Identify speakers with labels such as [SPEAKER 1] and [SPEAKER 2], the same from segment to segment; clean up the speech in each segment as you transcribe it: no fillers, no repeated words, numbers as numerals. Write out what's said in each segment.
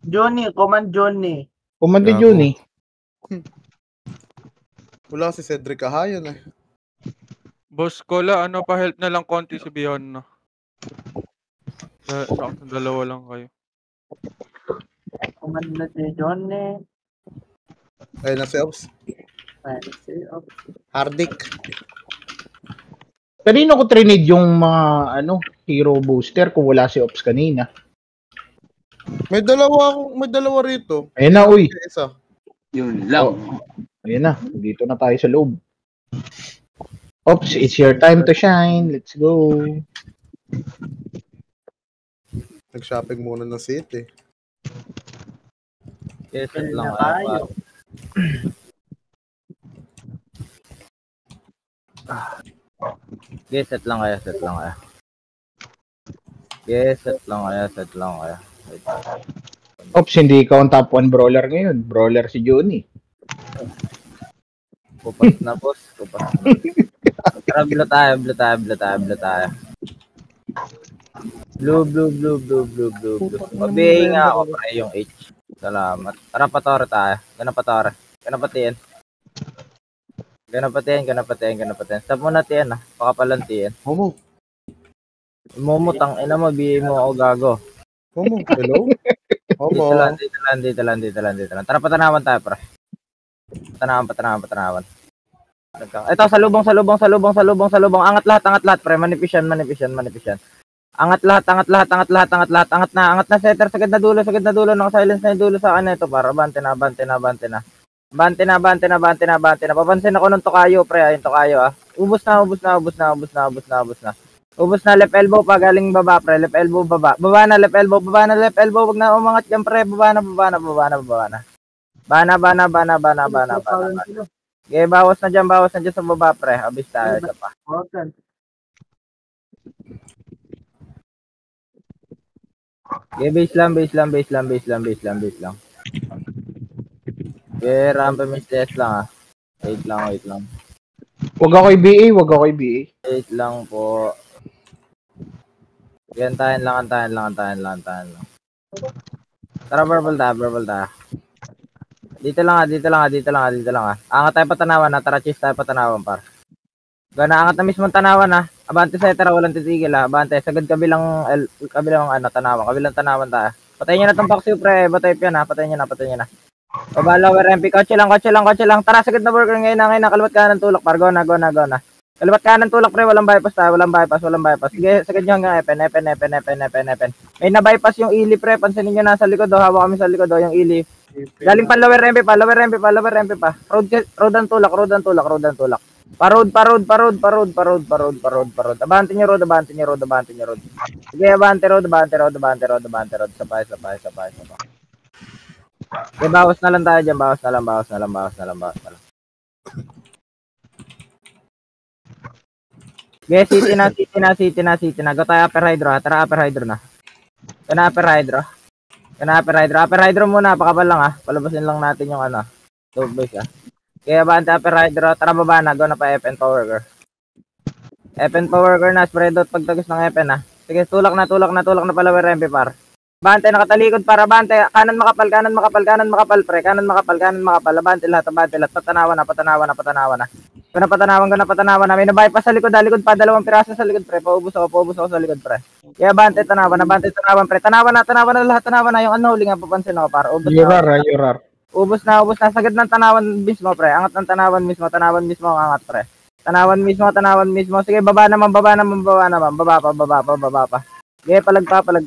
[SPEAKER 1] Johnny, Command Johnny.
[SPEAKER 2] Command ni Johnny.
[SPEAKER 3] Wala si Cedric Kahayan eh.
[SPEAKER 4] Boss Cola, ano pa help na lang konti si Bion, no? Sa dalawa lang kayo.
[SPEAKER 1] Command na si Johnny.
[SPEAKER 3] Ayun na si Ops.
[SPEAKER 1] Ayun si Ops.
[SPEAKER 3] Hardik.
[SPEAKER 2] Kanino ko trinid yung mga hero booster kung wala si Ops kanina?
[SPEAKER 3] May dalawa rito.
[SPEAKER 2] Ayun na, uy.
[SPEAKER 3] Isa.
[SPEAKER 5] Yun lang.
[SPEAKER 2] Ayun na, dito na tayo sa loob. Ops, it's your time to shine. Let's go.
[SPEAKER 3] Nag-shopping muna ng city.
[SPEAKER 6] Yes, lang
[SPEAKER 1] tayo.
[SPEAKER 6] Yes, set lang kaya. Yes, set lang kaya.
[SPEAKER 2] Ops, hindi ikaw ang top 1 brawler ngayon. Brawler si Johnny.
[SPEAKER 6] Kupas na, boss. Tara, blue tayo. Blue. Mabihay nga ako pre yung H. Salamat. Tara, patore tayo. Ganapatiin. Stop muna tiyan Pakapalantiyan. Mumutang ina mo, bigay mo ako gago.
[SPEAKER 3] Hello?
[SPEAKER 6] Dito lang. Tara, patanawan tayo, pre. Patanawan. Ito, salubong. Angat lahat, pre. Manipisyan. Angat lahat. Angat na, setter. Sagad na dulo. Naka-silence na yung dulo sa akin ito, para. Bante na. Papansin ako ng Tokayo, pre. Ayun, Tokayo, Ubus na. Ubus na, left elbow pa, galing baba, pre. Left elbow, baba. Baba na, left elbow. Wag na umangat yan, pre. Baba na. Bana. Okay, bawas na dyan sa baba, pre. Abis tayo, isa pa. Okay, base lang. Okay, rampa mistes lang, Wait lang.
[SPEAKER 2] Wag ako i-BA.
[SPEAKER 6] Wait lang po. Yan, tahan lang. Tara, verbal tayo. Dito lang. Angat tayo patanawan, Tara, chase tayo patanawan, par. Gana, angat na mismo tanawan, Abante setter, walang titigil, Abante, sagad kabilang tanawan tayo. Patayin nyo na tong paksiw, pre. Batay pa yan, Patayin nyo na. Baba, lower MP. Kotse lang. Tara, sagad na worker ngayon na. Kaliwat kanan tulak, par. Go na. Kaliwat kanan tulak, pre. Walang bypass tayo. Walang bypass. Sige, sagad nyo hanggang Epen. May na-bypass yung ili, pre. Pansinin nyo nasa likod, Hawak kami sa likod, yung ili. Galing pa lower MP pa. Road ang tulak. Parod. Abante nyo road. Sige, abante road. Sapay. Okay, bawas na lang tayo dyan. Bawas na lang. Okay, city na. Go tayo upper hydro, Tara, upper hydro na. Upper hydro muna. Pakabal lang, Palabasin lang natin yung low base, Okay, abante upper hydro. Tara, baba na. Go na pa FN power girl. FN power girl na. Spread out pagtagos ng FN, Sige, tulak na pala MP, par. Bante, nakatalikod para bante. Kanan makapal, pre. Kanan makapal. Abante lahat. Patanawan na. Patanawan na. May na-bypass sa likod. Likod pa. 2 piraso sa likod, pre. Paubos ako sa likod, pre. Kaya bante, tanawan, pre. Tanawan na lahat. Yung unholy nga, papansin ako, para.
[SPEAKER 2] Yurar.
[SPEAKER 6] Ubos na. Sagad ng tanawan mismo, pre. Angat ng tanawan mismo ang angat, pre. Tanawan mismo. Sige, baba naman. Baba pa. Okay, palagpa. Okay,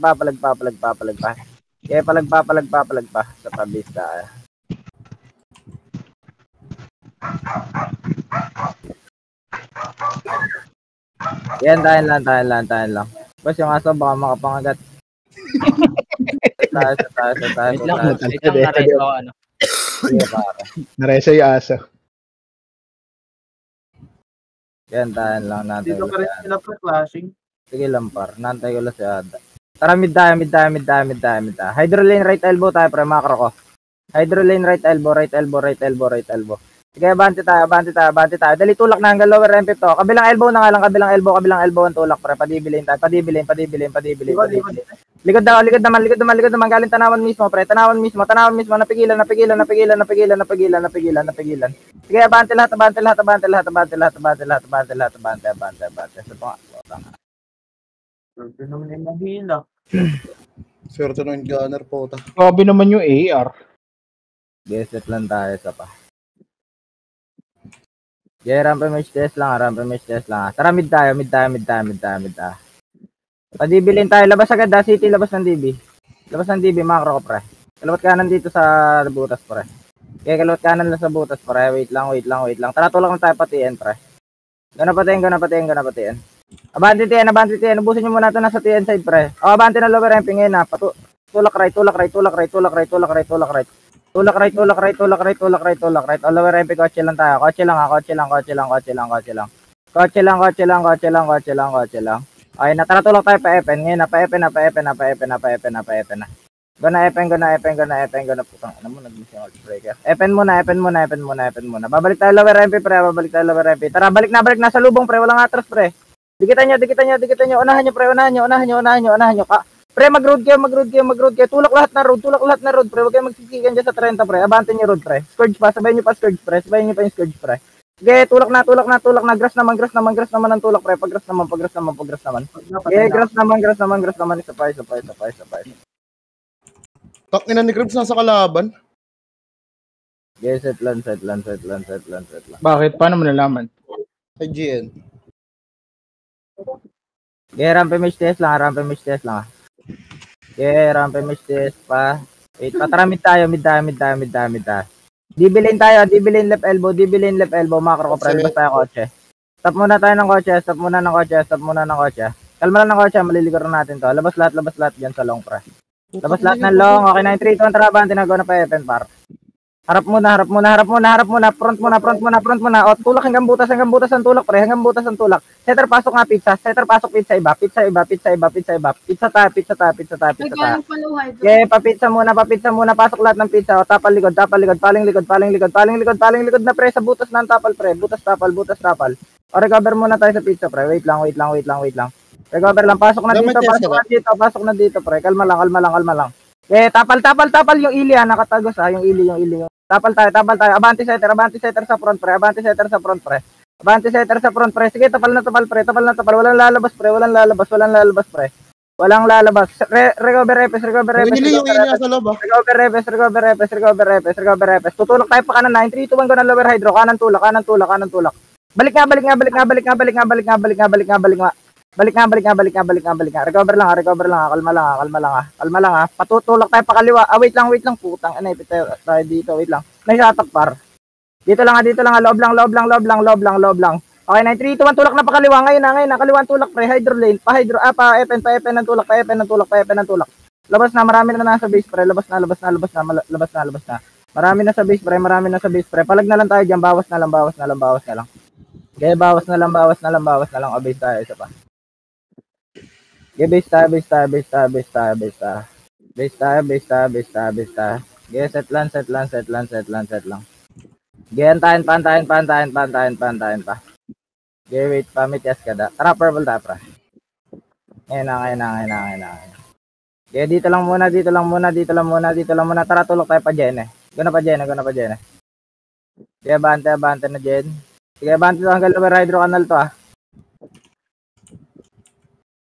[SPEAKER 6] palagpa. Sa pabista. Yan, tayo lang. Basta yung aso, baka makapangagat. Tayo.
[SPEAKER 2] Naresa yung aso.
[SPEAKER 6] Yan, tayo lang natin.
[SPEAKER 1] Dito pa rin sila pa clashing.
[SPEAKER 6] Sige lang, par. Nantay ko lang si Ada. Tara, mid tayo. Hydro lane right elbow tayo, pre. Macro ko. Hydro lane right elbow. Sige, abante tayo. Dali, tulak na hanggang lower MP to. Kabilang elbow na nga lang, kabilang elbow ang tulak, pre. Padibilin tayo. Padibilin. Likod naman. Galing tanawan mismo, pre. Tanawan mismo. Napigilan. Sige, abante lahat. Sa tunga.
[SPEAKER 1] Grabe naman yung mahila.
[SPEAKER 3] Swerte ng gunner po.
[SPEAKER 2] Grabe naman yung AR.
[SPEAKER 6] Geset lang tayo sa pa. Yeah, rampa match test lang. Tara, mid tayo. Padibilin tayo. Labas agad da. City, labas ng DB. Macro ko, pre. Kalawat kanan dito sa butas, pre. Kaya kalawat kanan lang sa butas, pre. Wait lang. Tara, tulak lang tayo patiin, pre. Gana patiin. Abante TN. Ubusin nyo muna ito nasa TN side, pre. O, abante na lower ramping ngayon, ha. Tulak right. O, lower ramping, kotse lang tayo. Kotse lang. Okay, natara tulak tayo pa Epen. Ngayon na, pa Epen na. Gonna Epen. Putang, ano mo, nag-miss yung breaker. Epen muna. Babalik tayo lower MP, pre. Tara, balik na sa lubong, pre. Walang atras, pre. Dikitan nyo. Unahan nyo, pre. Pre, mag-road kayo. Tulak lahat na road, pre. Huwag kayo magsisikan dyan sa 30, pre. Abante nyo road, pre. Scourge pa. Sabayin nyo pa yung scourge, pre. Sige, tulak na. Grass naman ang tulak, pre. Pag-grass naman. Sige, grass naman. Isa pa.
[SPEAKER 3] Takina ni Kribs nasa kalaban.
[SPEAKER 6] Sige, set lang.
[SPEAKER 2] Bakit? Paano mo nalaman?
[SPEAKER 3] Kay GN.
[SPEAKER 6] Sige, rampe match test lang. Sige, rampe match test pa. Wait, pataramid tayo. Dibilin left elbow. Macro ko, pre. Basta tayo kotse. Stop muna ng kotse. Kalma lang ng kotse. Maliliguran natin to. Labas lahat dyan sa long, pre. Labas lahat ng long. Okay na yung 3, 2, 1, tara, tinago na pa Epen, par. Harap muna. Front muna. O, tulak hanggang butas ang tulak, pre. Setter, pasok nga pizza. Pizza iba. Pizza tayo. Okay, papizza muna. Pasok lahat ng pizza. O, tapal likod. Paling likod na, pre. Sa butas na ang tapal, pre. Butas tapal. O, recover muna tayo sa pizza, pre. Wait lang. Recover lang. Pasok na dito, pre. Kalma lang. Okay, tapal yung ili, nakatagos, yung ili. Tapal tayo. Abante setter sa front, pre. Sige, tapal na, pre. Walang lalabas, pre. Recover repes.
[SPEAKER 3] Hindi yung ini sa loob, ah.
[SPEAKER 6] Recover repes. Tutulak tayo pa kanan na. 3, 2, 1, go na lower hydro. Kanan tulak. Balik nga. Recover lang. Kalma lang. Patutulak tayo pa kaliwa. Wait lang. Putang, inipit tayo dito. Wait lang. Naisatak, par. Dito lang. Loob lang. Okay, 9, 3, 2, 1, tulak na pa kaliwa. Ngayon na. Kaliwa ang tulak, pre. Hydro lane. Pa Epen ng tulak. Labas na. Marami na nasa base, pre. Labas na. Marami na sa base, pre. Palag na lang tayo dyan. Bawas na lang. Okay, bawas na lang. O, base tayo. Isa pa. Okay, base tayo. Okay, set lang. Okay, pantayin pa. Okay, wait pa. May test ka da. Tara, purple ta, pra. Ngayon na. Okay, dito lang muna. Tara, tulok tayo pa dyan, eh. Guna pa dyan. Okay, abante na dyan. Sige, abante to hanggang lower hydro canal to, ah.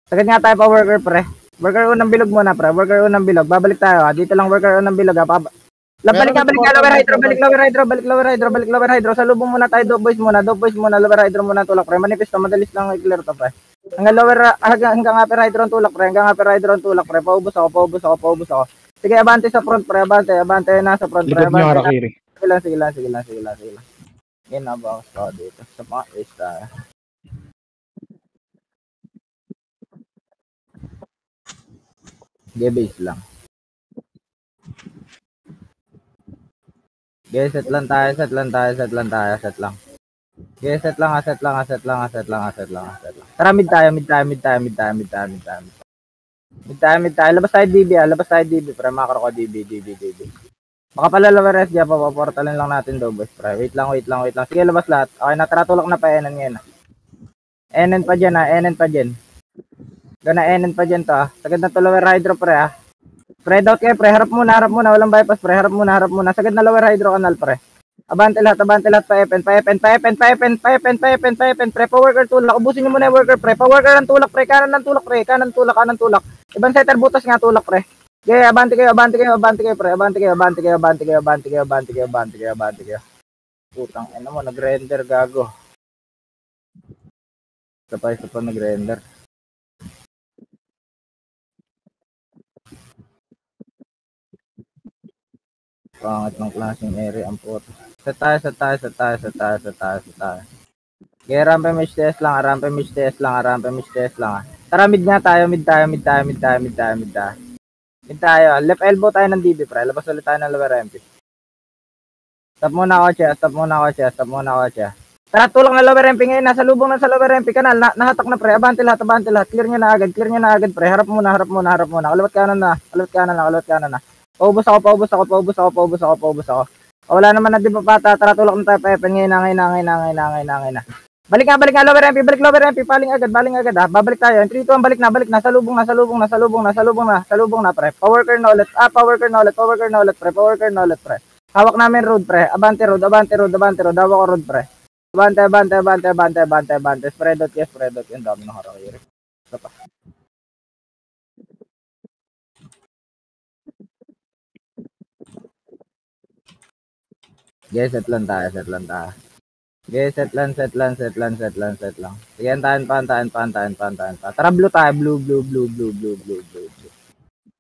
[SPEAKER 6] Sagad nga tayo pa worker, pre. Worker unang bilog muna, pre. Babalik tayo, ha. Dito lang worker unang bilog, ha. Balik ka lower hydro. Sa lubong muna tayo, dope boys muna. Lower hydro muna tulak, pre. Manifesto, madalis lang i-clear to, pre. Hanggang upper hydro ang tulak, pre. Paubos ako. Sige, abante sa front, pre. Abante na sa front, pre.
[SPEAKER 2] Likod nyo, Harakiri.
[SPEAKER 6] Sige lang. Yan na ba ako dito sa mga isa. Base lang. Set lang tayo. Tara, mid tayo. Labas tayo DB, pre. Macro ko DB. Baka pala lower rest dyan, papaportalin lang natin daw, boys, pre. Wait lang. Sige, labas lahat. Okay, natratulak na pa Enen ngayon. Enen pa dyan, Enen pa dyan. Gana Enen pa dyan to, Sagad na to lower hydro, pre, Spread out kayo, pre. Harap muna. Walang bypass, pre. Harap muna. Sagad na lower hydro kanal, pre. Abante lahat, pa Epen, pre. Pa-worker tulak. Ubusin nyo muna yung worker, pre. Pa-worker ang tulak, pre. Kanan ng tulak. Ibang setter butas nga tulak, pre. Okay, abante kayo, pre. Abante kayo. Putang ina mo, nag-render, gago. Isa pa nag-render. Pangit ng klaseng area ang puto. Sa tayo. Okay, rampe mage test lang. Tara, mid tayo. Left elbow tayo ng DB, pre. Labas ulit tayo ng lower MP. Stop muna ako, Chia. Tara, tulak na lower MP ngayon. Nasa lubong na sa lower MP. Kanal, nahatak na, pre. Abante lahat. Clear nyo na agad, pre. Harap muna. Kalawat kanan na. Paubos ako. Wala naman na di ba pata. Tara, tulak na tayo, Pepe. Ngayon na. Balik nga, lower MP. Baling agad, Babalik tayo. 3, 2, 1, balik na. Salubong na, pre. Power curl na ulit, pre. Hawak namin road, pre. Abante road. Hawak ko road, pre. Abante. Spread out. Yung dami ng harakiri. Ito pa. Okay, set lang tayo. Okay, set lang. Sige, pantahan. Tara, blue tayo. Blue.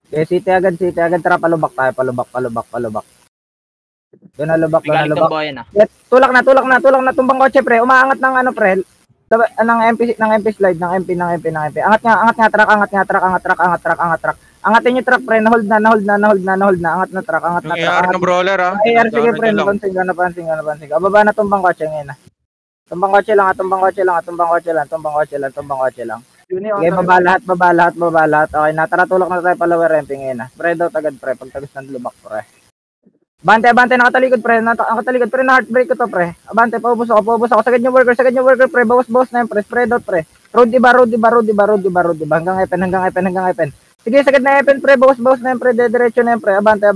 [SPEAKER 6] Okay, city agad. Tara, palubak tayo. Palubak. Doon na lubak. Tulak na. Tumbang kotse, pre. Umaangat ng ano, pre. Ng MP slide. Angat nga, truck. Angatin yung truck, pre. Nahold na. Angat na truck.
[SPEAKER 4] Yung AR ng brawler,
[SPEAKER 6] AR, sige, pre. Napansin ka. Baba na tumbang kotse ngayon, Tumbang kotse lang. Okay, baba lahat. Okay, natratulak na tayo pa lower ramping ngayon, Spread out agad, pre. Pagtagos ng lubak, pre. Bante, nakatalikod, pre. Na-heartbreak ko to, pre. Abante, paubos ako. Sagad yung worker, pre. Bawas na yun, pre. Spread out, pre. Road, diba. Hanggang Epen. Sige, sagad na Epen, pre. Bawas na yun, pre. Diretso na yun, pre. Abante.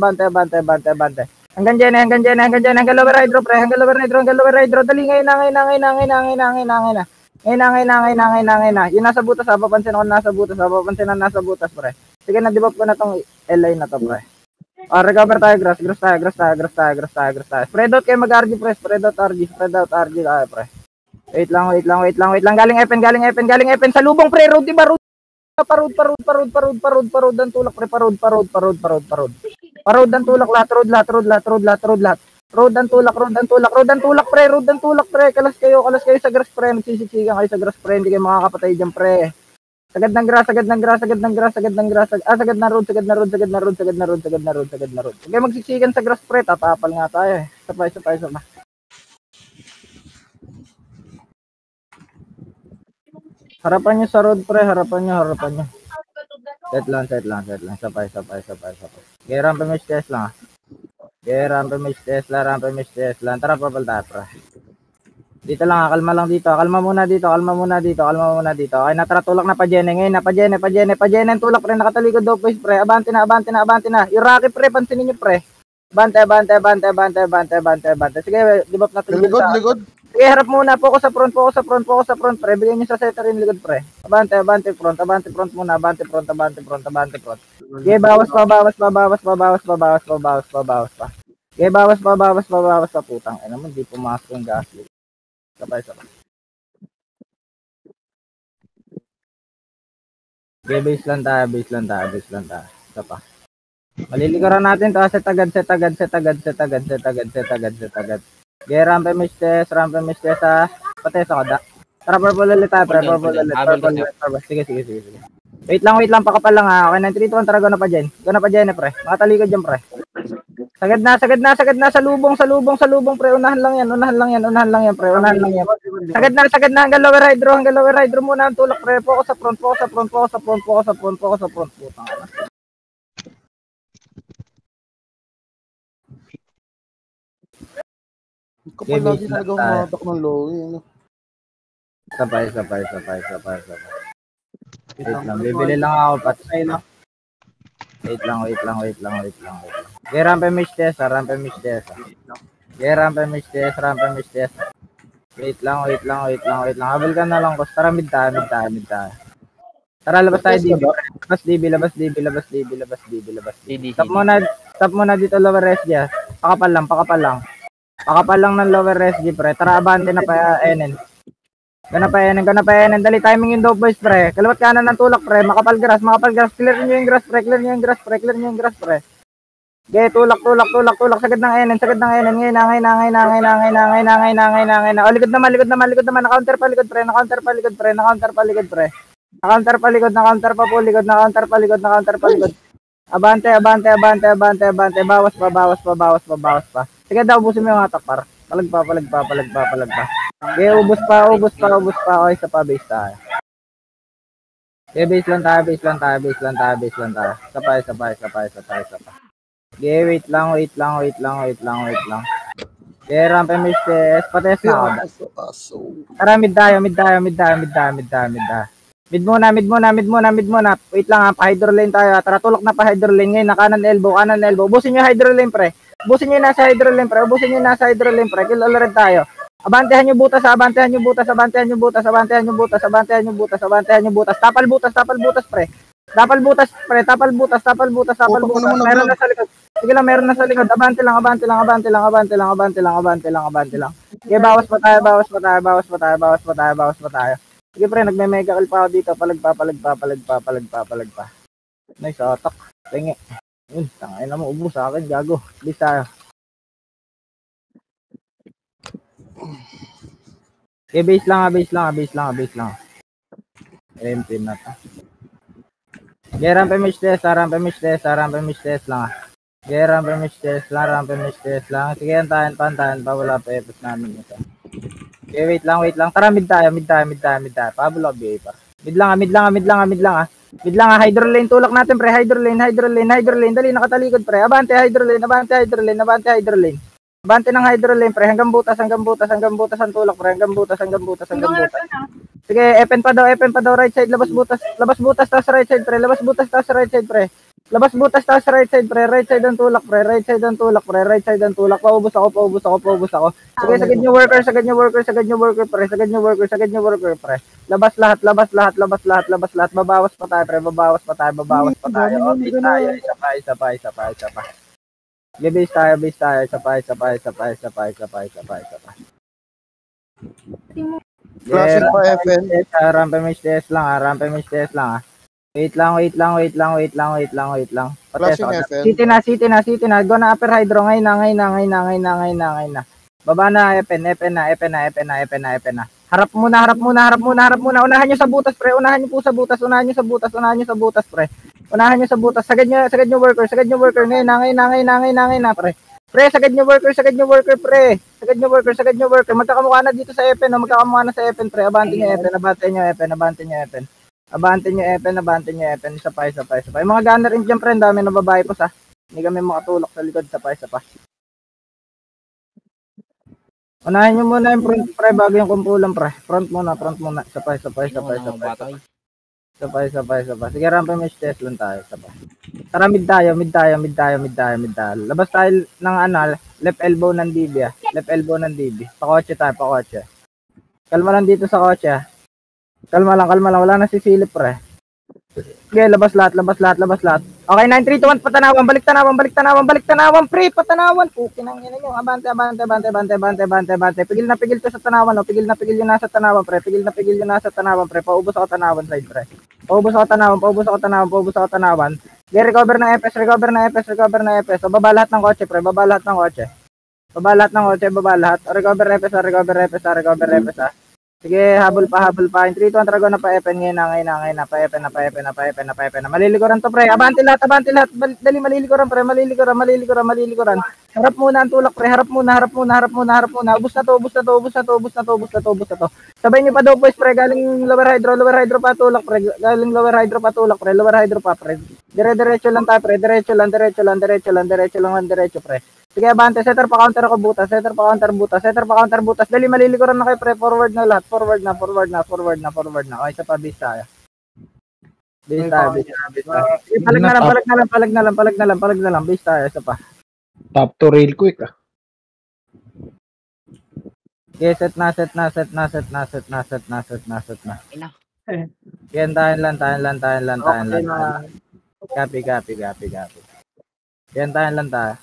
[SPEAKER 6] Hanggang dyan, hanggang lower hydro, pre. Hanggang lower hydro. Dali, ngayon na. Yung nasa butas, papansin ako nasa butas, pre. Sige, na-debuff ko na tong LI na to, pre. Recover tayo, grass tayo. Spread out kayo mag-RG, pre. Spread out RG tayo, pre. Wait lang. Galing Epen. Sa lubong, pre. Road, diba? Parod ang tulak, pre. Parod ang tulak, lahat. Road ang tulak, pre. Kalas kayo sa grass, pre. Nagsisiksikan kayo sa grass, pre. Hindi kayo makakapatay dyan, pre. Sagad ng grass. Sagad na road. Okay, magsiksikan sa grass, pre. Tatapal nga tayo, Isa pa. Harapan nyo sa road, pre. Harapan nyo. Set lang. Isa pa. Okay, rampe mage test lang, Tara, purple tayo, pre. Dito lang, kalma lang dito. Kalma muna dito. Okay, natratulak na pa Jene. Ngayon na, pa Jene. Tulak, pre. Nakatalikod daw, boys, pre. Abante na. Yung Rocky, pre. Pansinin nyo, pre. Abante. Sige, debuff natin.
[SPEAKER 3] Ligod.
[SPEAKER 6] Sige, harap muna. Focus sa front, pre. Bigyan nyo sa setter yung likod, pre. Abante, front muna. Abante, front. Sige, bawas pa. Sige, bawas pa. Putang. Ay naman, di pumasok yung gas. Sabay. Okay, base lang tayo. Isa pa. Malilikaran natin to. Set agad. Okay, rampe mage test, Pates ako, Tara, purple ulit tayo, pre. Purple. Sige. Wait lang, pakapal lang, Okay, 9, 3, 2, 1, tara, go na pa dyan, pre. Makatalikod dyan, pre. Sagad na, sa lubong, pre. Unahan lang yan, pre. Sagad na, hanggang lower hydro muna ang tulak, pre. Focus sa front. Putang ina.
[SPEAKER 3] Kapag lagi talaga humatak ng low. Ano?
[SPEAKER 6] Sabay. Wait lang, bibili lang ako. Patay lang. Wait lang. Okay, rampe miss test. Okay, rampe miss test. Wait lang. Habol ka na lang, boss. Tara, mid tayo. Tara, labas tayo, DB. Labas DB. Stop muna dito, lower SG. Pakapal lang ng lower SG, pre. Tara, abante na pa, NN. Gana pa yan. Dali, timing yung dope boys, pre. Kalawat kanan ng tulak, pre. Makapal grass. Clear nyo yung grass, pre. Okay, tulak. Sagad ng NN. Ngayon na. Oh, likod naman. Na-counter pa likod, pre. Na-counter pa likod. Abante. Bawas pa. Sige daw, ubusin mo yung hatak, par. Palag pa. Okay, ubus pa. Okay, isa pa, base tayo. Okay, base lang tayo. Sabay. Okay, wait lang. Okay, rampe mistes. Pates na ako. Tara, mid tayo. Mid muna. Wait lang, pa-hydro lane tayo. Tara, tulak na pa-hydro lane. Ngayon, na kanan elbow. Ubusin nyo hydro lane, pre. Ubusin nyo yung nasa hydro lane, pre. Kill all red tayo. Abantehan nyo butas. Tapal butas, pre. Meron na sa likod. Abante lang. Okay, bawas pa tayo. Sige, pre, nagme-mega kill pa ako dito. Palag pa. Nice, atak. Tingi. Yun, tangay na mo. Ubus sa akin, gago. Please tayo. Okay, base lang. MP na to. Okay, rampe miss test lang. Sige, antayin pa. Wala pa epos namin ito. Okay, wait lang. Tara, mid tayo. Pablo, BA pa. Mid lang. Hydro lane, tulak natin, pre. Hydro lane. Dali, nakatalikod, pre. Abante, hydro lane. Abante ng hydro lane, pre. Hanggang butas ang tulak, pre. Hanggang butas. Sige, epen pa daw, right side. Labas butas, tas right side, pre. Right side ang tulak, pre. Paubos ako. Sige, sagad nyo worker, pre. Labas lahat. Babawas pa tayo, pre. Okay, tayo. Isa pa. Base tayo. Isa pa.
[SPEAKER 3] Classic pa, FN.
[SPEAKER 6] Rampe miss test lang. Wait lang.
[SPEAKER 3] Flashing FN.
[SPEAKER 6] City na. Go na upper hydro. Ngayon na. Baba na, epen na. Harap muna. Unahan nyo sa butas, pre. Unahan nyo sa butas, pre. Sagad nyo worker. Ngayon na, pre. Pre, sagad nyo worker, pre. Magkakamukha na dito sa epen, pre. Abante nyo epen. Isa pa. Yung mga gunner rin dyan, pre. Dami na babae pa sa. Hindi kami makatulak sa likod. Isa pa. Unahin nyo muna yung front, pre, bago yung kumpulan, pre. Front muna. Isa pa. Sige, rampa miss test lang tayo. Isa pa. Tara, mid tayo. Labas tayo ng left elbow ng DB. Pakotse tayo. Kalma lang dito sa kotse. Kalma lang. Wala na sisilip, pre. Okay, labas lahat. Okay, 9, 3, 2, 1, patanawan. Balik tanawan, pre. Patanawan. Pukin ang ina nyo. Abante. Pigil to sa tanawan. Pigil yung nasa tanawan, pre. Paubos ako tanawan side, pre. Paubos ako tanawan. Okay, recover na FS. O, baba lahat ng kotse, pre. Baba lahat. Recover FS. Sige, habol pa. In 3, 2, 1, Dragon na pa Epen. Ngayon na. Pa Epen na. Malilikuran to, pre. Abante lahat. Dali, malilikuran, pre. Malilikuran. Harap muna ang tulak, pre. Harap muna. Ubus na to. Sabay nyo pa daw, boys, pre. Galing lower hydro pa tulak, pre. Lower hydro pa, pre. Diretso lang tayo, pre. Diretso lang, pre. Sige, abante. Setter pa counter ako butas. Setter pa counter butas. Setter pa counter butas. Dali, malilikuran na kayo, pre. Forward na lahat. Forward na. Okay, isa pa, base tayo. Base tayo. Sige, palag na lang. Base tayo, isa pa.
[SPEAKER 2] Top to real quick ah.
[SPEAKER 6] Okay, set na. Yan, tahan lang. Copy. Yan, tahan lang tayo.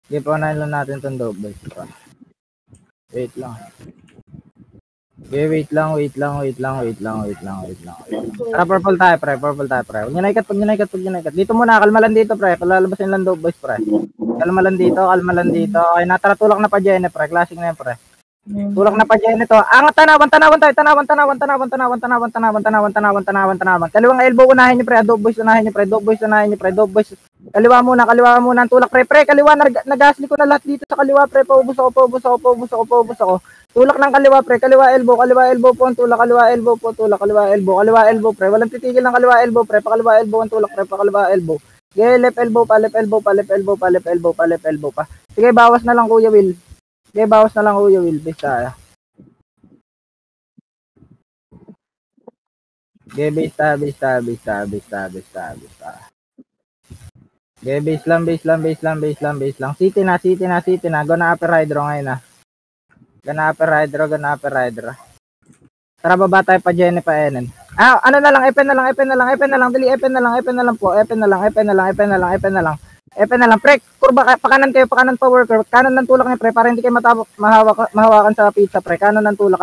[SPEAKER 6] Okay, paunahin lang natin itong double. Wait lang. Okay, wait lang. Tara, purple tayo, pre. Huwag nyo na ikat. Dito muna, kalma lang dito, pre. Palalabasin lang double, pre. Kalma lang dito. Okay, nataratulak na pa dyan, pre. Classic na yan, pre. Tulak na pa dyan ito. Angat, tanawan tayo. Tanawan. Kaliwang elbow unahin nyo, pre. Dog boys unahin nyo, pre. Kaliwa muna. Ang tulak, pre. Kaliwa, nagasli ko na lahat dito sa kaliwa, pre. Paubos ako. Tulak ng kaliwa, pre. Kaliwa elbow po ang tulak. Kaliwa elbow, pre. Walang titigil ng kaliwa elbow, pre. Pakaliwa elbow ang tulak, pre. Pakaliwa elbow. Okay, left elbow pa. Sige, bawas na lang, Kuya Will. Base tayo. Okay, base tayo. Okay, base lang. City na. Gonna upper hydro ngayon na. Gonna upper hydro. Tara, baba tayo pa Jenny pa Enen. Ano na lang, Epen na lang. Dali, Epen na lang po. Epen na lang. Pre, kurba, pakanan pa worker. Kanan ng tulak niya, pre, para hindi kayo mahawakan sa pizza, pre. Kanan ng tulak,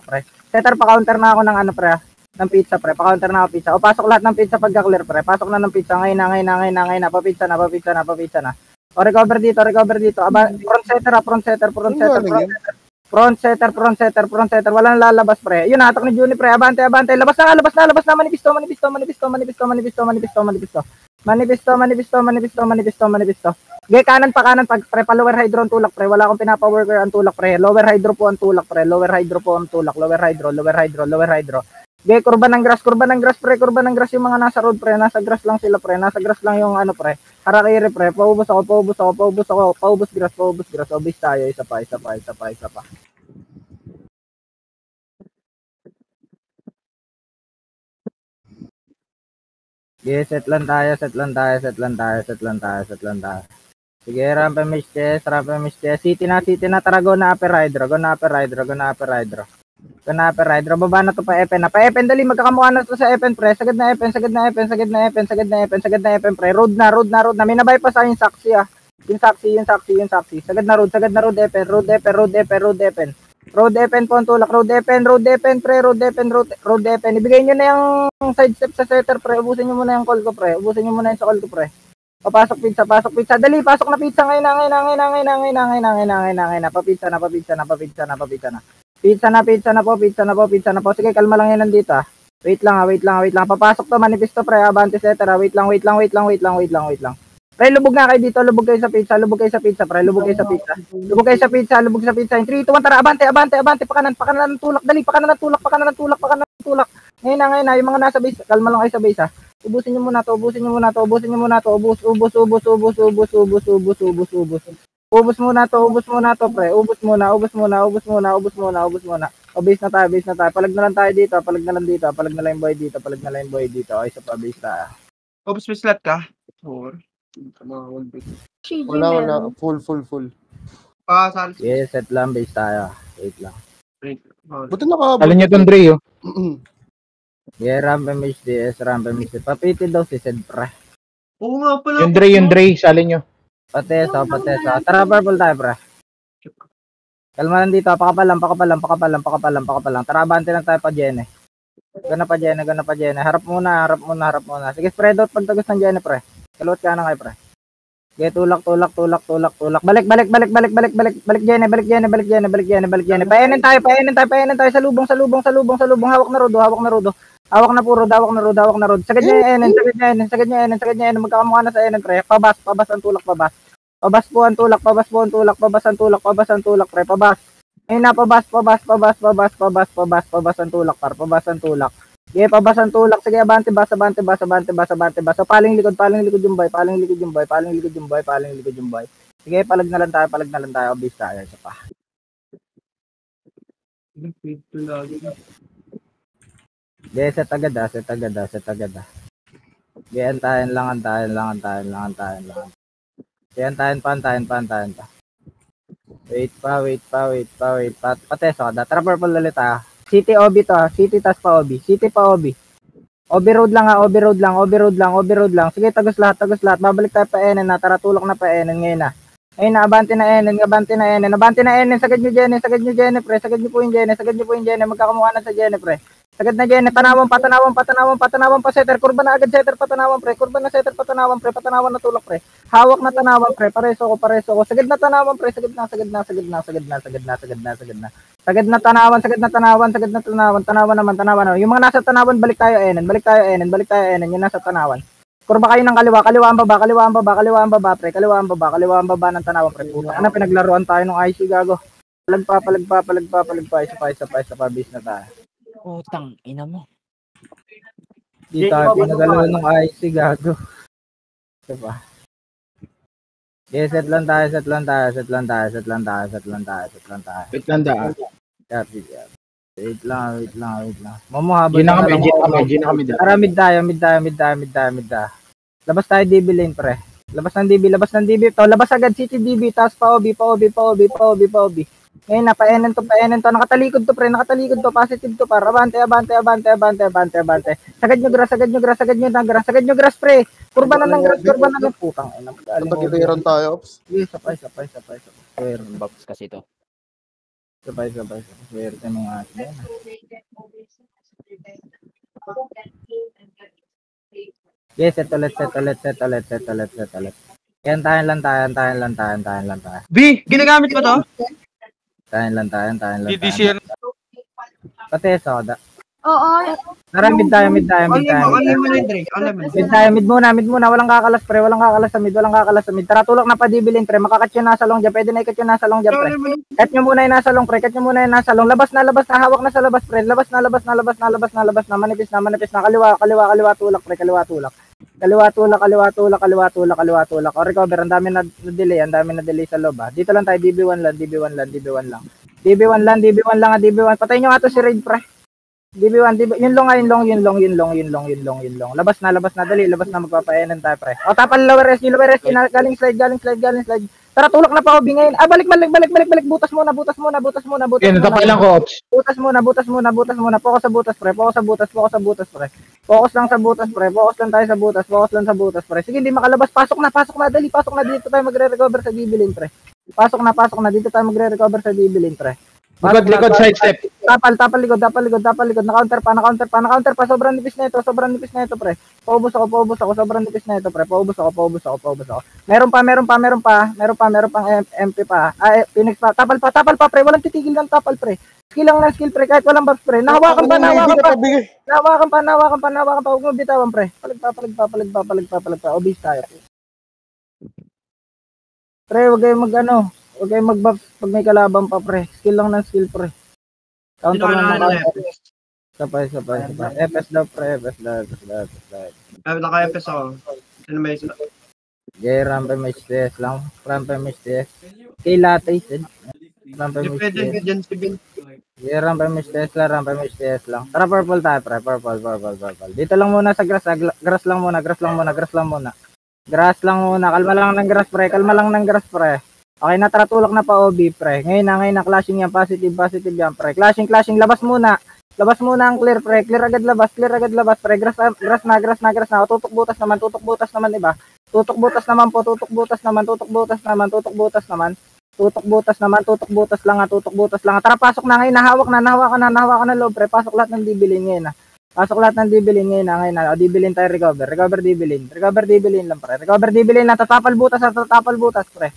[SPEAKER 6] pre. Setter pa counter na ako ng ano, pre. Ng pizza, pre. Pa-counter na ako pizza. O, pasok lahat ng pizza pagka-clear, pre. Pasok na ng pizza. Ngayon na. Pa-pizza na. O, recover dito. Front setter. Walang lalabas, pre. Yun, natok ni Juni, pre. Abante. Labas na. Manipisto. Okay, kanan pa. Pre, pa-lower hydro ang tulak, pre. Wala akong pinapa-worker ang tulak, pre. Lower hydro po ang tulak. Lower hydro. Okay, kurba ng grass, pre. Yung mga nasa road, pre. Nasa grass lang sila, pre. Nasa grass lang yung ano, pre. Harakiri, pre. Paubos grass. Obis tayo. Isa pa. Okay, set lang tayo. Sige, rampa miss chest. City na. Tara, go na upper hydro. Baba na to pa Epen na. Pa Epen, dali, magkakamukha na to sa Epen, pre. Sagad na Epen, pre. Road na. May nabay pa sa yung saksi, ah. Yung saksi. Sagad na road, Epen. Road Epen po ang tulak. Road Epen, pre. Road Epen. Ibigay nyo na yung side step sa setter, pre. Ubusin nyo muna yung call ko, pre. Papasok pizza. Dali, pasok na pizza ngayon na. Papizza na. Pizza na po. Sige, kalma lang yan nandito, ah. Wait lang. Papasok to, manifesto, pre. Abante setter, ah. Wait lang. Pre, lubog na kayo dito. Lubog kayo sa pizza, pre. Lubog kayo sa pizza. In 3, 2, 1, tara. Abante. Pakanan ng tulak. Dali, pakanan ng tulak. Ngayon na. Yung mga nasa base, kalma lang kayo sa base, ah. Ubusin nyo muna to. Ubus muna to, pre. Ubus muna. O, base na tayo. Palag na lang tayo dito. Palag na lang yung boy dito. O, isa pa, base tayo.
[SPEAKER 1] Oops, may slot ka? Or?
[SPEAKER 3] Wala. Full.
[SPEAKER 1] Sorry.
[SPEAKER 6] Yes, set lang, base tayo. Wait lang.
[SPEAKER 3] Buti naka...
[SPEAKER 2] Alam niyo itong Dre, oh.
[SPEAKER 6] Yeah, rampa miss. Papiti daw si Sed, pre.
[SPEAKER 1] Oo nga pala.
[SPEAKER 2] Yung Dre, sali nyo.
[SPEAKER 6] Pateso. Tara, purple tayo, pre. Kalma lang dito. Pakapalang. Tara, abante lang tayo pa Jene. Gana pa Jene. Harap muna. Sige, spread out pagtagos ng Jene, pre. Kalawat ka na kayo, pre. Okay, tulak. Balik, Jene. Painin tayo. Sa lubong. Hawak na rodo. Hawak na rodo. Sagad niya Enen. Magkakamukha na sa Enen, pre. Pabas ang tulak. Pabas po ang tulak, pre. Pabas. Ngayon na, pabas ang tulak, par. Pabas ang tulak. Sige, pabasan tulak. Sige, abante, basa. Paling likod yung boy. Sige, palag na lang tayo. Obis tayo. Isa pa. Sige, set agad. Sige, antayin lang. Sige, antayin pa. Wait pa. Pateso, tara purple ulit ah. City OB to ah. City tas pa OB. OB road lang. Sige, tagos lahat. Babalik tayo pa Enen na. Tara, tulak na pa Enen ngayon na. Abante na Enen. Sagad nyo Jenny, pre. Sagad nyo po yung Jenny. Magkakamukha na sa Jenny, pre. Sagad na Jenny. Tanawan pa setter. Kurba na agad setter, patanawan, pre. Patanawan na tulak, pre. Hawak na tanawan, pre. Pareso ko. Sagad na tanawan, pre. Sagad na. Sagad na tanawan. Yung mga nasa tanawan, balik tayo Enen. Yung nasa tanawan. Kurba kayo ng kaliwa ang baba, pre. Kaliwa ang baba ng tanawan, pre. Puta na, pinaglaruan tayo ng IC, gago. Palag pa. Isa pa, bis na tayo.
[SPEAKER 5] Putang ina mo.
[SPEAKER 6] Di tayo pinaglaruan ng IC, gago. Diba? Okay, set lang tayo.
[SPEAKER 2] Wait lang daan.
[SPEAKER 6] Wait lang. Mamuhabol
[SPEAKER 2] Gina kami daan.
[SPEAKER 6] Tara, mid tayo. Labas tayo DB lane, pre. Labas ng DB. To, labas agad City DB, tapos pa OB. Ngayon na, pa-enen to. Nakatalikod to, pre. Positive to, par. Abante. Sagad nyo grass, pre. Kurba na ng grass. Putang ina.
[SPEAKER 3] Pag-iwiran tayo, Ops.
[SPEAKER 6] Sige, sapay.
[SPEAKER 5] Box kasi to.
[SPEAKER 6] Sabay. Swerte nung atin. Yes, set ulit. Yan, tahan lang tayo.
[SPEAKER 1] B, ginagamit mo to?
[SPEAKER 6] Tahan lang.
[SPEAKER 4] DDC yan.
[SPEAKER 6] Pati, soda.
[SPEAKER 7] Oo.
[SPEAKER 6] Tara, mid tayo.
[SPEAKER 1] Only mo na yung drink.
[SPEAKER 6] Mid muna. Walang kakalas, pre. Walang kakalas sa mid. Tara, tulak na pa dibilin, pre. Makakat yung nasa long dyan. Pwede na ikat yung nasa long dyan, pre. Kat nyo muna yung nasa long, pre. Labas na. Hawak na sa labas, pre. Labas na. Manipis na. Kaliwa tulak, pre. Kaliwa tulak. O, recover. Ang dami na delay sa loob, ha. Dito lang tayo. DB1 lang. Patayin nyo nga to si Raid, pre. DB1, yun long. Labas na, dali. Labas na, magpapaenan tayo, pre. O, tapal lower SG. Galing slide. Tara, tulak na pa, OB ngayon. Balik. Butas muna.
[SPEAKER 2] Yan, tapay lang ko, Ops.
[SPEAKER 6] Butas muna. Focus sa butas, pre. Focus lang tayo sa butas, pre. Sige, hindi makalabas. Pasok na. Dali, pasok na. Dito tayo magre-recover sa DB lane, pre. Pasok na. Dito tayo magre-recover sa DB lane, pre.
[SPEAKER 2] Likod, side step.
[SPEAKER 6] Tapal likod. Na-counter pa. Sobrang nipis na ito, pre. Paubos ako. Sobrang nipis na ito, pre. Paubos ako. Meron pang MP pa. Phoenix pa. Tapal pa, pre. Walang titigil ng tapal, pre. Skill lang ng skill, pre. Kahit walang buff, pre. Nahawakan pa. Huwag mo bitawan, pre. Palag pa. Obis tayo. Pre, huwag kayong mag-buff pag may kalaban pa, pre. Skill lang ng skill, pre. Counter lang ng counter. Sapay. FS daw, pre.
[SPEAKER 1] Naka-FS ako. Ano may isa?
[SPEAKER 6] Okay, rampe may stress lang. Kay latte, Sid. Rampe may
[SPEAKER 1] Pwede
[SPEAKER 6] stress.
[SPEAKER 1] dyan si Ben.
[SPEAKER 6] Okay, rampe may stress lang. Tara, purple tayo, pre. Purple. Dito lang muna sa grass. Grass lang muna. Kalma lang ng grass, pre. Okay na, tara, tulak na pa OB, pre. Ngayon na, clashing yan. Positive yan, pre. Clashing. Labas muna ang clear, pre. Clear agad labas, pre. Grass na. Tutok butas naman, diba? Tutok butas naman. Tara, pasok na ngayon. Nahawakan na loob, pre. Pasok lahat ng DB lane ngayon, na. Ngayon na. O, DB lane tayo, recover DB lane lang, pre. Tatapal butas, pre.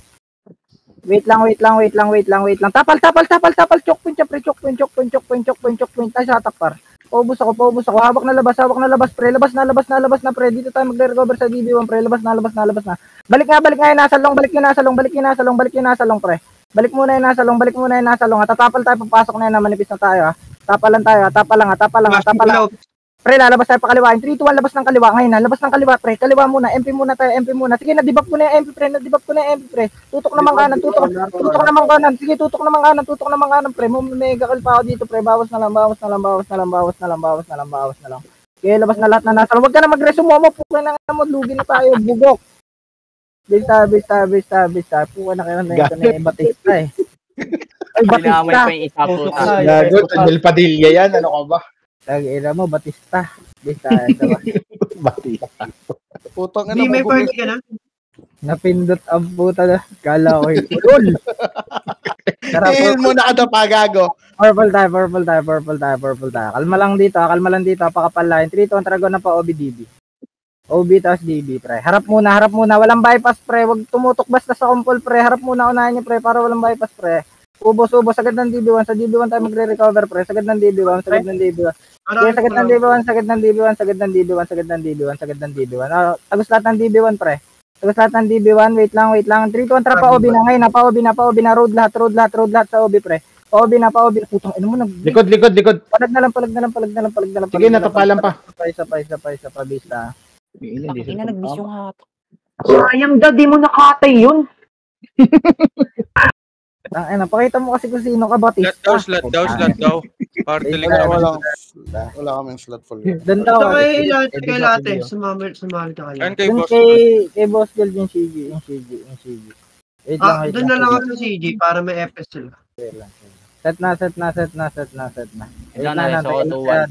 [SPEAKER 6] Wait lang. Tapal. Chok point. Tayo sa atak, par. Paubos ako. Hawak na labas, pre. Labas na, pre. Dito tayo magre-recover sa DB1, pre. Labas na. Balik nga yung nasa long. Balik yung nasa long, pre. Balik muna yung nasa long. Tatapal tayo, papasok na yun, manipis na tayo, ha. Tapal lang. Pre, lalabas tayo pa kaliwa. 3, 2, 1, labas ng kaliwa. Ngayon na, labas ng kaliwa, pre. Kaliwa muna, MP muna tayo, MP muna. Sige, na-debuff ko na yung MP, pre. Na-debuff ko na yung MP, pre. Tutok naman kanan, tutok naman kanan. Sige, tutok naman kanan, pre. Mega kill pa ako dito, pre. Bawas na lang. Okay, labas na lahat na nasa. Huwag ka na mag-resume mo. Puka na nga mo, lugi na tayo. Bugok. Bista. Puka na kayo na ito na yung Batista eh. Ay,
[SPEAKER 5] Pinamay
[SPEAKER 6] Batista.
[SPEAKER 5] pa yung isa po.
[SPEAKER 2] Gago, Daniel Padilla yan. Ano ka ba?
[SPEAKER 6] Tag-ina mo, Batista. Bista.
[SPEAKER 2] Batista.
[SPEAKER 3] Putang ina
[SPEAKER 1] Di, may
[SPEAKER 3] mo.
[SPEAKER 1] party ka na?
[SPEAKER 6] Napindot ang puta na. Kala ko yung ulol. Tara,
[SPEAKER 3] Heal mo nakadapa, gago.
[SPEAKER 6] purple tayo. Kalma lang dito, pakapal line. 3, 2, 1, Dragon na pa, OB, DB. OB, tapos DB, pre. Harap muna. Walang bypass, pre. Huwag tumutok basta sa kumpol, pre. Harap muna, unahin niyo, pre, para walang bypass, pre. Ubos. Sagad ng DB1. Sa DB1 tayo magre-recover, pre. Sagad ng DB1. Sige, sagad ng DB1. Tagos lahat ng DB1, pre. Wait lang. 3, 2, 1, tara pa OB na. Ngayon na, pa OB na. Road lahat sa OB, pre. Pa OB na. Putang, ano mo na.
[SPEAKER 2] Likod.
[SPEAKER 6] Palag na lang.
[SPEAKER 2] Sige, natapalan pa.
[SPEAKER 6] Isa pa, bista.
[SPEAKER 5] Ina, nag-miss yung hato.
[SPEAKER 6] Sayang daw, di mo nakatay yun. Pakita mo kasi kung sino ka, Batista.
[SPEAKER 4] Slot daw. Party link
[SPEAKER 3] Wala,
[SPEAKER 4] naman.
[SPEAKER 3] wala kaming slot full.
[SPEAKER 6] Doon
[SPEAKER 1] Ito
[SPEAKER 6] daw.
[SPEAKER 1] kay latte. Sumamit ka kayo.
[SPEAKER 4] Yan kay
[SPEAKER 6] Doon
[SPEAKER 4] boss.
[SPEAKER 6] kay Boss Girl yung CG. Wait lang.
[SPEAKER 1] Doon na lang ako sa CG para may FS sila.
[SPEAKER 6] Set na.
[SPEAKER 5] Ito na, so 2-1.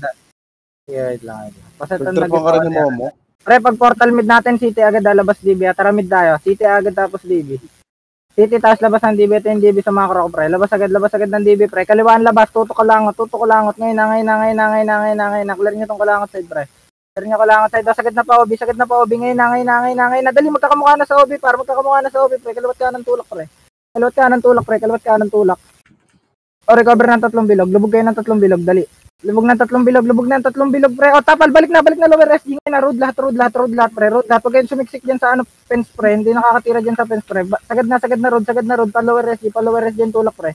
[SPEAKER 6] Wait lang. Paset na
[SPEAKER 3] Filter pa ka rin yung Momo.
[SPEAKER 6] Pre, pag portal mid natin, City agad lalabas DB. Tara mid tayo. City agad tapos DB. City tapos labas ng DB. Ito yung DB sa macro ko, pre. Labas agad ng DB, pre. Kaliwaan labas. Tutok ko langot. Ngayon na. Clear nyo tong kalangot side, pre. Clear nyo kalangot side. Sagad na pa, OB. Ngayon na. Dali, magkakamukha na sa OB, par. Pre. Kaliwat ka ng tulak, pre. Kaliwat ka ng tulak. O, recover ng 3 bilog. Lubog kayo ng 3 bilog. Dali. Lubog ng 3 bilog, pre. O, tapal. Balik na lower SG. Ngayon na. Road lahat, pre. Road lahat. Huwag kayong sumiksik dyan sa fence, pre. Hindi nakakatira dyan sa fence, pre. Sagad na road. Pa lower SG yung tulak, pre.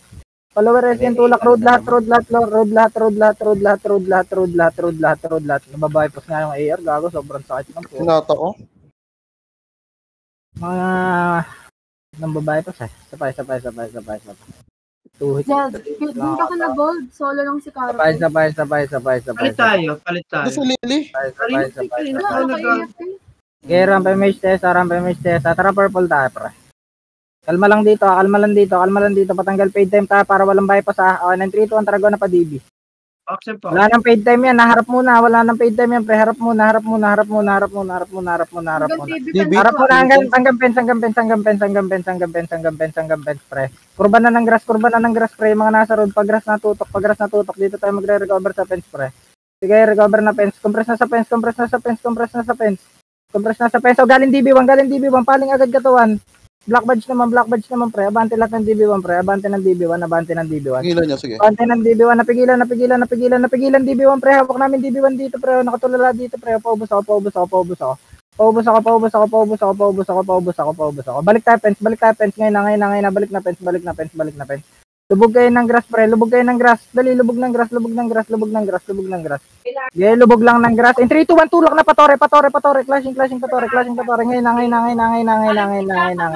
[SPEAKER 6] Road lahat. Nababypass nga yung AR, gago. Sobrang sakit ng po.
[SPEAKER 3] Sinata ko.
[SPEAKER 6] Mga nambabypass eh. Sabay. Tuhit.
[SPEAKER 7] Jazz, doon ka na gold. Solo lang si Caro.
[SPEAKER 6] Sabay.
[SPEAKER 1] Palit tayo.
[SPEAKER 3] Ito si Lily.
[SPEAKER 6] Sabay.
[SPEAKER 7] Wala kayo natin.
[SPEAKER 6] Okay, rampa image test. Tara, purple tayo, pre. Kalma lang dito. Patanggal paid time tayo para walang bypass, ha. Okay, 9, 3, 2, 1, Dragon na pa DB.
[SPEAKER 1] Action po.
[SPEAKER 6] Wala nang paid time yan, harap muna. Wala nang paid time yan, pre. Harap muna. Harap muna hanggang fence, pre. Kurba na ng grass, pre. Mga nasa road, pag grass na tutok. Dito tayo magre-recover sa fence, pre. Sige, recover na fence. Compress na sa fence. O, galing DB1. Paling agad katawan. Black badge naman, pre. Abante lahat ng DB1, pre. Abante ng DB1.
[SPEAKER 3] Gilan niya, sige.
[SPEAKER 6] Abante ng DB1. Napigilan DB1, pre. Hawak namin DB1 dito, pre. Nakatulala dito, pre. Paubos ako. Balik tayo fence. Ngayon na. Balik na fence. Lubog kayo ng grass, pre. Dali, lubog ng grass. Yeah, lubog lang ng grass. In 3, 2, 1, tulak na patore. Clashing patore. Ngayon na.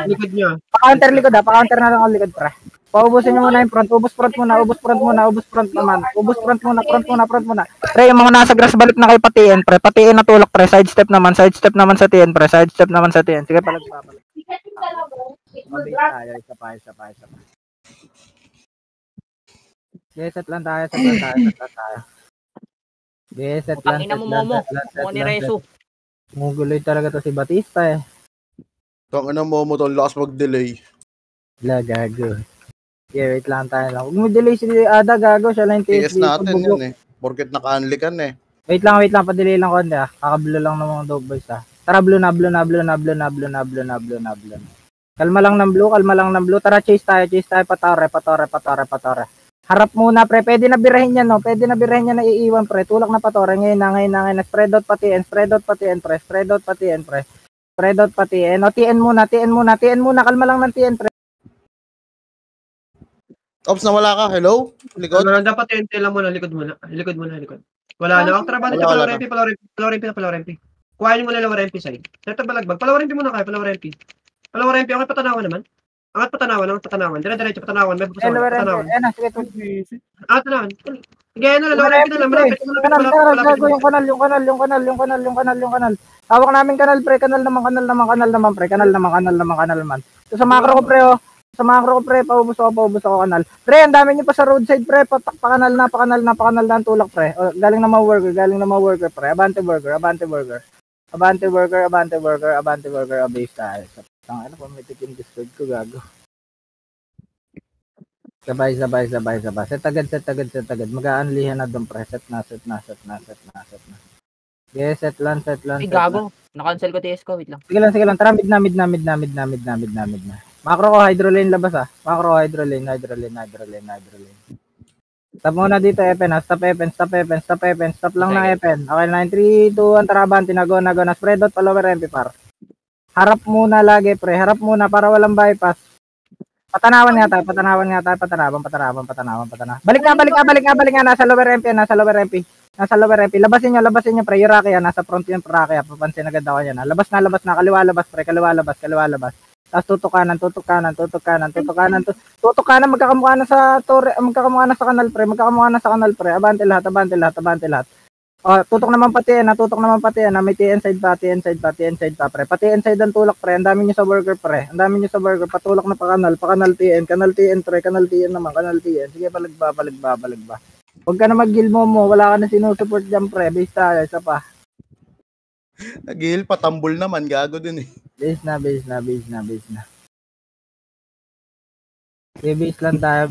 [SPEAKER 1] Likod nyo.
[SPEAKER 6] Pa-counter likod, pa-counter na lang ang likod, pre. Paubusin nyo muna yung front. Ubus front muna. Pre, yung mga nasa grass, balik na kayo patiin, pre. Patiin na tulak, pre. Side step naman sa TN, pre. Sige, palag. Mabit tayo. Isa pa. Okay, set lang tayo. Okay, set lang.
[SPEAKER 5] Putang ina mo, Momo. Mo ni Resu.
[SPEAKER 6] Muguloy talaga to si Batista, eh.
[SPEAKER 3] Tang ina Momo to, lakas mag-delay.
[SPEAKER 6] Gago. Okay, wait lang tayo lang. Huwag mo delay si Ada, gago. Siya lang yung
[SPEAKER 3] TS natin yun eh. Porket naka-unlikan eh.
[SPEAKER 6] Wait lang. Padelay lang konti, ah. Kakablo lang ng mga dog boys, ah. Tara, blue na. Kalma lang ng blue. Tara, chase tayo. Patore. Harap muna, pre. Pwede na birahin yan, no? Na iiwan, pre. Tulak na patore. Ngayon na. Spread out pati N, pre. Spread out pati N. O, TN muna. Kalma lang ng TN, pre.
[SPEAKER 3] Ops, nawala ka. Hello? Likod?
[SPEAKER 1] Dapat ente lang muna. Likod muna. Wala na. Ang trabaho nito,
[SPEAKER 3] Wala,
[SPEAKER 1] Palawar-MP. Kuhain mo muna Lawar-MP side. Ito balagbag. Palawar-MP muna kayo, Palawar-MP. Palawar-MP, okay, patanawan naman. Angat patanawan. Dire-diretso, patanawan. May bukas naman, patanawan.
[SPEAKER 6] Sige,
[SPEAKER 1] Angat patanawan. Sige, na, Lawar-MP na lang. Malapit.
[SPEAKER 6] Yung kanal. Hawak namin kanal, pre. Kanal naman, pre. Kanal naman. So, sa macro ko, pre. Paubos ako kanal. Pre, ang dami nyo pa sa roadside, pre. Pakanal na ang tulak, pre. O, galing na mga worker, pre. Abante worker. Abase tayo. Ano pa, may tikim Discord ko, gago. Sabay. Set agad. Mag-aanlihan na doon, pre. Set na. Yes, set lang.
[SPEAKER 5] Ay, gago. Na-cancel ko TS ko. Wait lang.
[SPEAKER 6] Sige lang. Tara, mid na. Macro ko, hydro lane labas ah. Macro, hydro lane. Stop muna dito, Epen ha. Stop lang ng Epen. Okay, 9, 3, 2, 1, tara, Abante. Nago. Spread out, follower MP par. Harap muna lagi, pre. Harap muna para walang bypass. Patanawan nga tayo. Patanawan. Balik nga. Nasa lower MP. Labasin nyo, pre. Yung Rakia, nasa front yung Rakia. Papansin agad ako yan. Labas na. Kaliwa labas, pre. Kaliwa labas. Tapos tutok kanan. Magkakamukha na sa kanal, pre. Abante lahat. Tutok naman pati yan. May TN side pa, pre. Pati inside ang tulak, pre. Ang dami nyo sa worker, pre. Patulak na pa kanal TN, pre. Kanal TN naman. Sige, balagba. Huwag ka na mag-heal mo. Wala ka na sinusupport dyan, pre. Base tayo, isa pa.
[SPEAKER 3] Nag-heal, patambol naman. Gago din eh.
[SPEAKER 6] Base na. Okay, base lang tayo.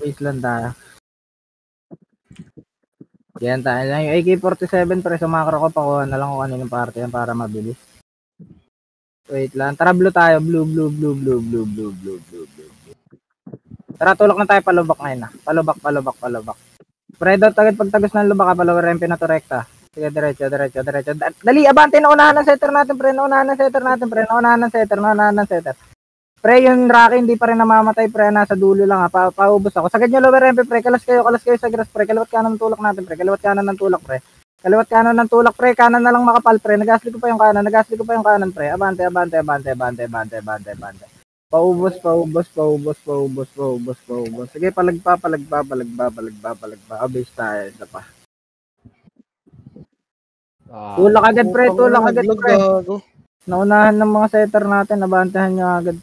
[SPEAKER 6] Yan tayo lang. Yung AK-47 pre, sa macro ko, pakuha na lang kung kaninong party yan para mabilis. Wait lang. Tara, blue tayo. Blue. Tara, tulak na tayo palubak ngayon. Palubak. Spread out agad pagtagos ng lubak, palawa rempe na to rekta. Sige, diretso. Dali, Abante, naunahan ng setter natin, pre. Naunahan ng setter. Pre, yung Rocky hindi pa rin namamatay, pre. Nasa dulo lang, ha. Paubos ako. Sagad nyo, lower rempe, pre. Kalas kayo sa grass, pre. Kaliwat kanan ng tulak natin, pre. Kaliwat kanan ng tulak, pre. Kanan na lang makapal, pre. Nagasli ko pa yung kanan, pre. Abante. Paubos. Sige, palagpa. Abase tayo, isa pa. Tulak agad, pre.
[SPEAKER 3] Gago.
[SPEAKER 6] Naunahan ng mga setter natin, abantahan nyo agad.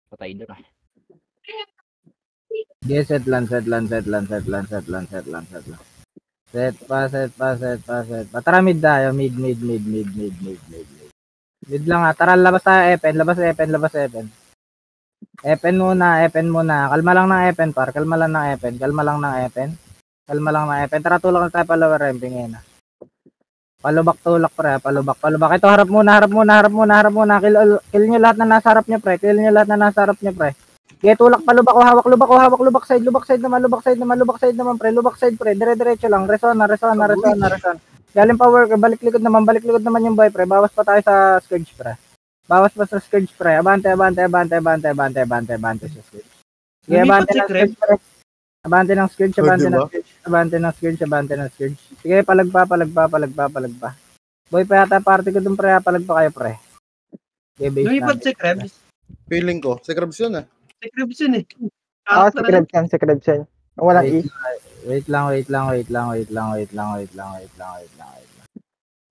[SPEAKER 5] Patay doon ah.
[SPEAKER 6] Yes, set lang. Set pa. Tara, mid tayo. Mid. Mid lang ha. Tara, labas tayo, Epen. Epen muna. Kalma lang ng Epen, par. Kalma lang ng Epen. Tara, tulak na tayo pa lower ramping ngayon ha. Palubak, pre. Palubak. Ito, harap muna. Kill nyo lahat na nasa harap nyo, pre. Sige, tulak, palubak ko, hawak lubak side naman, pre. Lubak side, pre. Dire-diretso lang. Resona. Galing pa worker, balik likod naman yung boy, pre. Bawas pa tayo sa scourge, pre. Abante sa scourge. Sige, abante ng scourge. Sige, palagpa. Boy, pa yata party ko dun, pre. Palagpa kayo, pre. Okay, base
[SPEAKER 1] Lumipad
[SPEAKER 6] natin.
[SPEAKER 1] si Krebs.
[SPEAKER 3] Feeling ko. Si Krabs yun ah.
[SPEAKER 1] Si Krebs yun eh.
[SPEAKER 2] Si Krebs yan. Walang E.
[SPEAKER 6] Wait lang.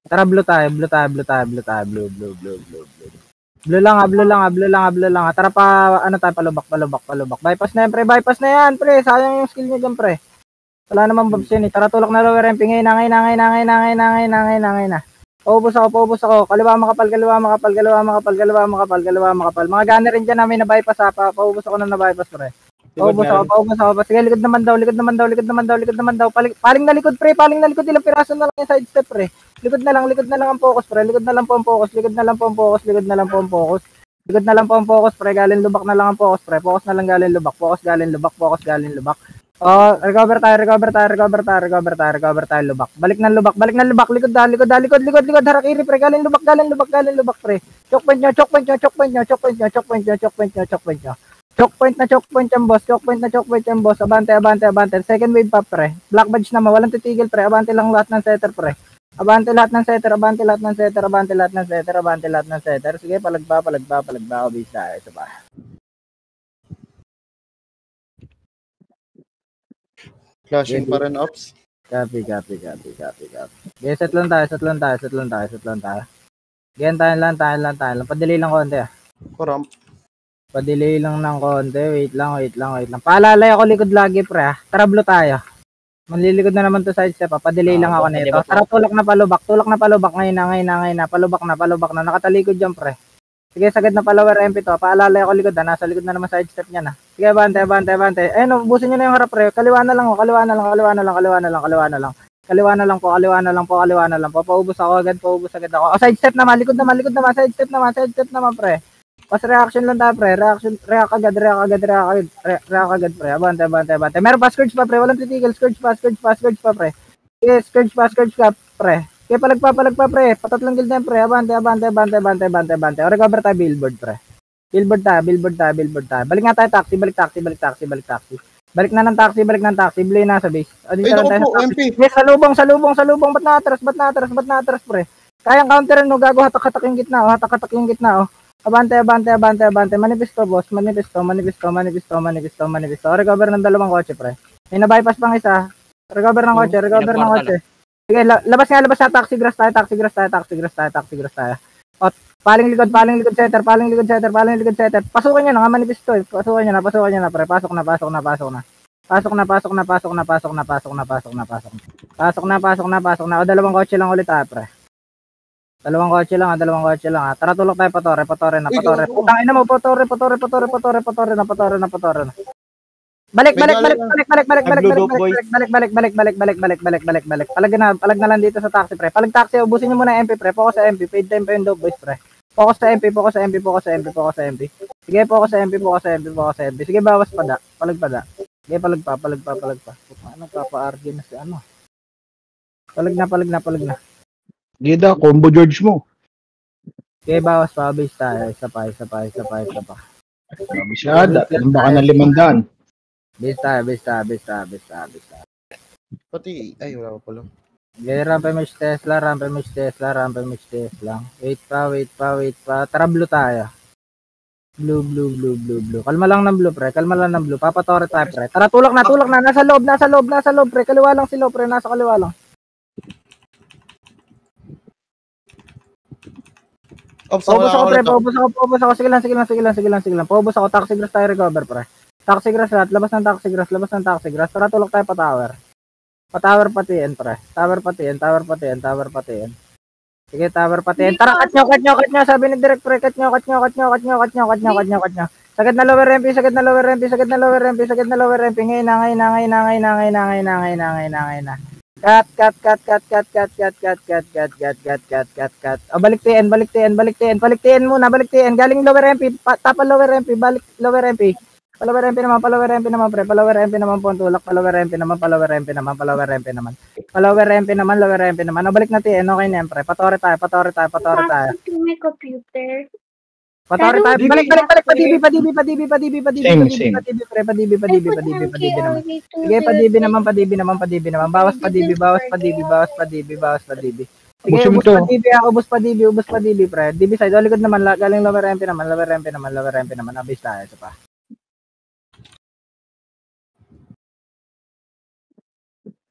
[SPEAKER 6] Tara, blue tayo. Blue lang. Tara pa, palubak. Bypass na yan, pre. Sayang yung skill nyo dyan, pre. Wala namang bobs yan eh. Tara, tulak na lower ramping. Ngayon na. Paubos ako. Kaliwa makapal. Mga gunner rin dyan namin na bypass ha. Paubos ako na bypass, pre. Paubos ako. Sige, likod naman daw. Paling na likod, pre. Ilang piraso na lang yung side step, pre. Likod na lang ang focus, pre. Likod na lang po ang focus, pre. Galing lubak na lang ang focus, pre. Focus na lang galing lubak. Recover tayo, lubak. Balik ng lubak. Likod. Harakiri, pre. Galing lubak, pre. Choke point nyo. Choke point yan, boss. Choke point yan, boss. Abante. Second wave pa, pre. Black badge naman. Walang titigil, pre. Abante lang lahat ng setter, pre. Abante lahat ng setter. Sige, palagba. Obis tayo. Isa pa.
[SPEAKER 3] Flashing pa rin, Ops.
[SPEAKER 6] Copy. Okay, set lang tayo. Ganyan tayo lang. Padelay lang konti, ah.
[SPEAKER 3] Kuram.
[SPEAKER 6] Padelay lang ng konti. Wait lang. Paalalay ako likod lagi, pre, ah. Tara, blue tayo. Manlilikod na naman to side step, ah. Padelay lang ako nito. Tara, tulak na palubak. Ngayon na. Palubak na. Nakatalikod dyan, pre. Sige, sagad na pa lower MP to. Paalalay ako likod, ah. Nasa likod na naman side step niya, na. Sige, bante. Ayun, ubusin nyo na yung harap, pre. Kaliwa na lang. Kaliwa na lang po. Paubos agad ako. Side step naman, likod naman. Side step naman, pre. Pas reaction lang tayo, pre. React agad, pre. Abante. Meron pa, scourge pa, pre. Walang titigil. Scourge pa, pre. Yes, scourge pa, pre. Kaya palagpa, pre. Patatlang guild na, pre. Abante. O, recover tayo, billboard, pre. Billboard tayo. Balik nga tayo, taxi. Balik na ng taxi. Blay na sa base. O, dito
[SPEAKER 3] Ay,
[SPEAKER 6] lang tayo
[SPEAKER 3] naku po,
[SPEAKER 6] sa taxi.
[SPEAKER 3] MP.
[SPEAKER 6] Yes, salubong. Ba't na-atras, pre? Kayang counter no, gago, hatak-hatak yung gitna, oh. Abante. Manifesto, boss. Manifesto. Recover ng dalawang kotse, pre. May na-bypass pang isa. Recover ng kotse. Sige, labas na taxi grass tayo. O, paling likod setter. Pasukin nyo na, nga manifesto, eh. Pasukin nyo na, pre. Pasok na. Pasok na. O, dalawang kotse lang ulit, pre. Dalawang kotse lang. Tara, tulok tayo, patore na. Putang ina mo, patore na. Balik. Palag na lang dito sa taxi, pre. Palag taxi, ubusin nyo muna MP, pre. Focus sa MP. Paid time pa yung dog boys, pre. Focus sa MP. Sige, focus sa MP. Sige, bawas pada. Palag. Sige, palag pa. Ano, papa-argue na si ano. Palag na.
[SPEAKER 2] Gida, combo George mo.
[SPEAKER 6] Okay, bawas pa, base tayo. Isa pa.
[SPEAKER 2] Masyada. Alam baka na 500.
[SPEAKER 6] Base tayo.
[SPEAKER 3] Pati, ay, wala pa pala.
[SPEAKER 6] Okay, rampage Tesla. Wait pa. Tara, blue tayo. Blue. Kalma lang ng blue, pre. Papatore tayo, pre. Tara, tulak na. Nasa loob, pre. Kaliwa lang sila, pre. Nasa kaliwa lang.
[SPEAKER 3] Ops,
[SPEAKER 6] Paubos ako, pre.
[SPEAKER 3] ulit,
[SPEAKER 6] Paubos ako. Sige lang. Paubos ako. Taxi grass tayo recover, pre. Taxi grass lahat. Labas ng taxi grass. Tara, tulak tayo pa tower. Pa-tower patiin, pre. Tower patiin. Sige, tower patiin. Tara, cut nyo. Sabi ni Direk, pre. Cut nyo. Sagad na lower MP. Ngayon na. Cut. O, balik TN muna. Galing lower MP. Tapa lower MP. Balik lower MP. Palower MP naman, pre. Palower MP naman po ang tulak. Palower MP naman. Lower MP naman. O, balik na TN. Okay na yan, pre. Patore tayo.
[SPEAKER 7] May computer.
[SPEAKER 6] Patore tayo. Balik. Padibi, pre. Padibi naman. Sige, padibi naman. Bawas padibi. Sige, ubus padibi, pre. DB side, o, likod naman, galing lower MP naman. Abis tayo, ito pa.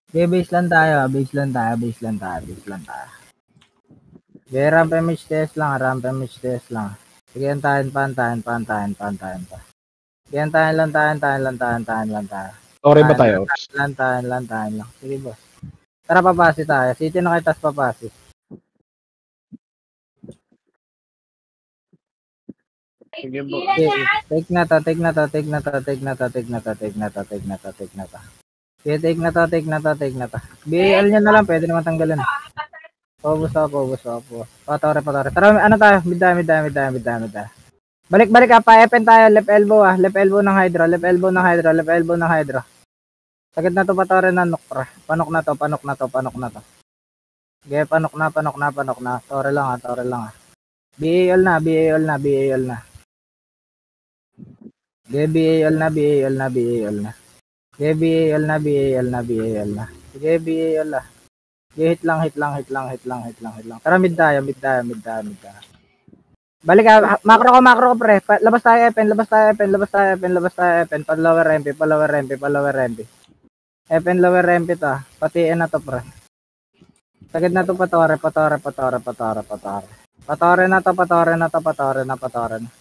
[SPEAKER 6] Okay, base lang tayo. Okay, ramp image test lang. Sige, antayin pa. Sige, antayin lang tayo.
[SPEAKER 2] Sorry ba tayo?
[SPEAKER 6] Lantayin lang. Sige, boss. Tara, papasi tayo. City na kitas papasi.
[SPEAKER 4] Sige, boss.
[SPEAKER 6] Okay, take na to. Sige, take na to. BAL nyo na lang, pwede naman tanggalin. Paubos ako. Patore. Tara, ano tayo? Mid tayo. Balik ka, pa-epen tayo. Left elbow ng hydro. Sagad na to, patore na nok, pra. Panok na to. Okay, panok na. Tore lang. BAL na. BA all na, BA all na, BA all na. BA all na, BA all na, BA all na. Sige, BA all na. Sige, hit lang. Tara, mid tayo. Balik ka, macro ko, pre. Labas tayo, FN. Pa lower MP. FN lower MP to. Pati na to, pre. Sagad na to, patore. Patore na.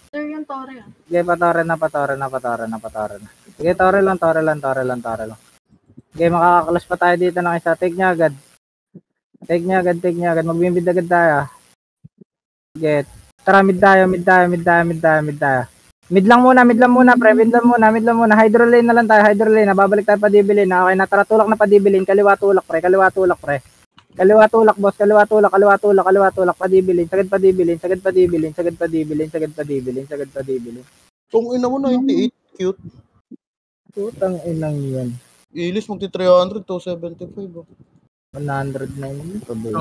[SPEAKER 7] Sir, yung tore ah.
[SPEAKER 6] Sige, patore na. Sige, tore lang. Sige, makakaklas pa tayo dito ng isa. Take niya agad. Magbimbid agad tayo. Sige, tara, mid tayo. Mid lang muna, pre. Mid lang muna. Hydro lane na lang tayo. Nababalik tayo pa dibilin. Okay na, tara, tulak na pa dibilin. Kaliwa tulak, pre. Kaliwa tulak, boss. Kaliwa tulak. Padibilin. Sagad pa dibilin.
[SPEAKER 3] Kung ina mo, 98. Cute.
[SPEAKER 6] Putang inang yan.
[SPEAKER 3] Ilis, magti 300, 275.
[SPEAKER 6] 109 ito, baby.